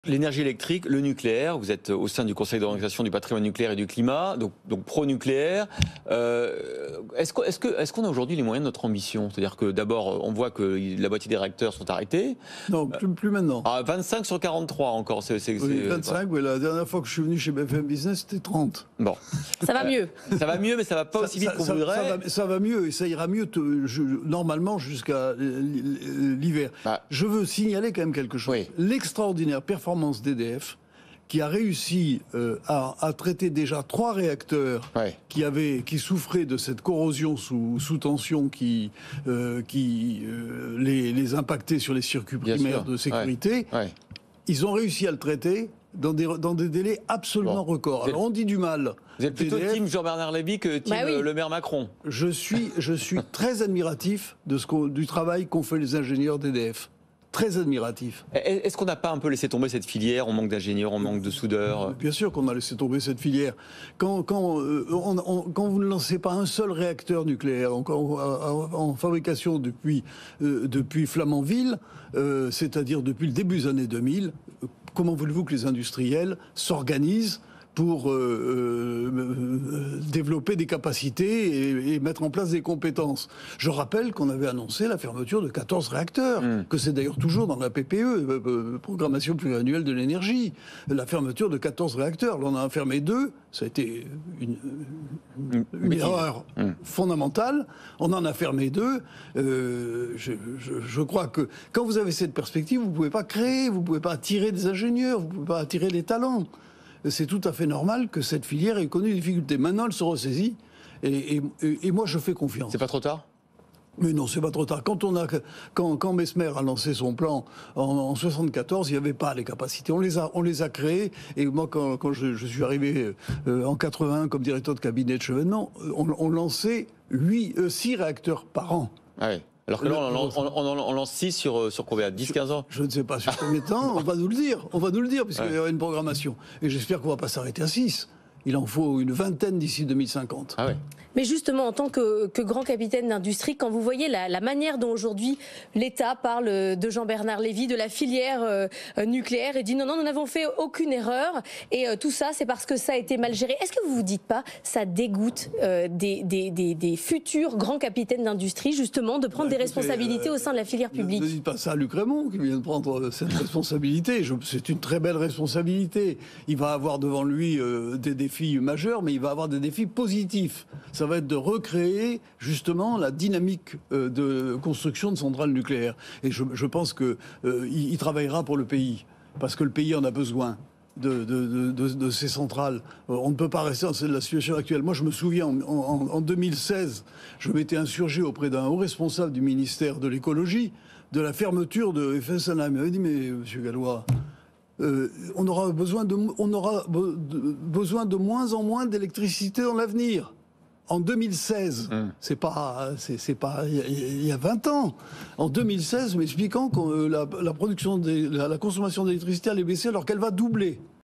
L'énergie électrique, le nucléaire, vous êtes au sein du Conseil d'orientation du patrimoine nucléaire et du climat, donc pro-nucléaire. Est-ce qu'on a aujourd'hui les moyens de notre ambition? C'est-à-dire que d'abord, on voit que la moitié des réacteurs sont arrêtés. Non, plus maintenant. 25 sur 43 encore. Oui, 25, oui, la dernière fois que je suis venu chez BFM Business, c'était 30. Bon. Ça va mieux. Ça va mieux, mais ça va pas aussi vite qu'on voudrait. Ça va mieux, et ça ira mieux normalement jusqu'à l'hiver. Je veux signaler quand même quelque chose. Oui. L'extraordinaire performance d'EDF, qui a réussi à traiter déjà 3 réacteurs qui souffraient de cette corrosion sous tension qui les impactait sur les circuits primaires de sécurité. Ils ont réussi à le traiter dans des délais absolument records. Alors on dit du mal. Vous êtes plutôt team Jean-Bernard Lévy que team le maire Macron. Je suis très admiratif du travail qu'ont fait les ingénieurs d'EDF. Très admiratif. Est-ce qu'on n'a pas un peu laissé tomber cette filière? On manque d'ingénieurs, on manque de soudeurs. Bien sûr qu'on a laissé tomber cette filière. Quand vous ne lancez pas un seul réacteur nucléaire en fabrication depuis Flamanville, c'est-à-dire depuis le début des années 2000, comment voulez-vous que les industriels s'organisent pour développer des capacités et mettre en place des compétences? Je rappelle qu'on avait annoncé la fermeture de 14 réacteurs, que c'est d'ailleurs toujours dans la PPE, Programmation pluriannuelle de l'énergie, la fermeture de 14 réacteurs. Là, on en a fermé 2, ça a été une erreur fondamentale. On en a fermé 2. Je crois que quand vous avez cette perspective, vous ne pouvez pas créer, vous ne pouvez pas attirer des ingénieurs, vous ne pouvez pas attirer les talents. C'est tout à fait normal que cette filière ait connu des difficultés. Maintenant, elle se ressaisit, et moi, je fais confiance. C'est pas trop tard? Mais non, c'est pas trop tard. Quand Messmer a lancé son plan en 74, il n'y avait pas les capacités. On les a créées. Et moi, quand je suis arrivé en 81 comme directeur de cabinet de Chevènement, on lançait 6 réacteurs par an. Alors que là, on lance 6 sur combien? 10-15 ans? Je ne sais pas sur combien de temps, on va nous le dire, puisqu'il y aura une programmation. Et j'espère qu'on ne va pas s'arrêter à 6. Il en faut une vingtaine d'ici 2050. Mais justement, en tant que grand capitaine d'industrie, quand vous voyez la manière dont aujourd'hui l'État parle de Jean-Bernard Lévy, de la filière nucléaire, et dit non, nous n'avons fait aucune erreur, et tout ça, c'est parce que ça a été mal géré. Est-ce que vous vous dites pas, ça dégoûte des futurs grands capitaines d'industrie, justement, de prendre des responsabilités au sein de la filière publique? Ne dites pas ça à Luc Rémond, qui vient de prendre cette responsabilité. C'est une très belle responsabilité. Il va avoir devant lui des défis majeurs, mais il va avoir des défis positifs. Ça va être de recréer justement la dynamique de construction de centrales nucléaires. Et je pense qu'il travaillera pour le pays, parce que le pays en a besoin de ces centrales. On ne peut pas rester dans la situation actuelle. Moi, je me souviens, en 2016, je m'étais insurgé auprès d'un haut responsable du ministère de l'écologie de la fermeture de Fessenheim. Il m'avait dit, mais monsieur Gallois, on aura besoin de moins en moins d'électricité dans l'avenir. En 2016, c'est pas il y a 20 ans. En 2016, m'expliquant que la consommation d'électricité allait baisser alors qu'elle va doubler.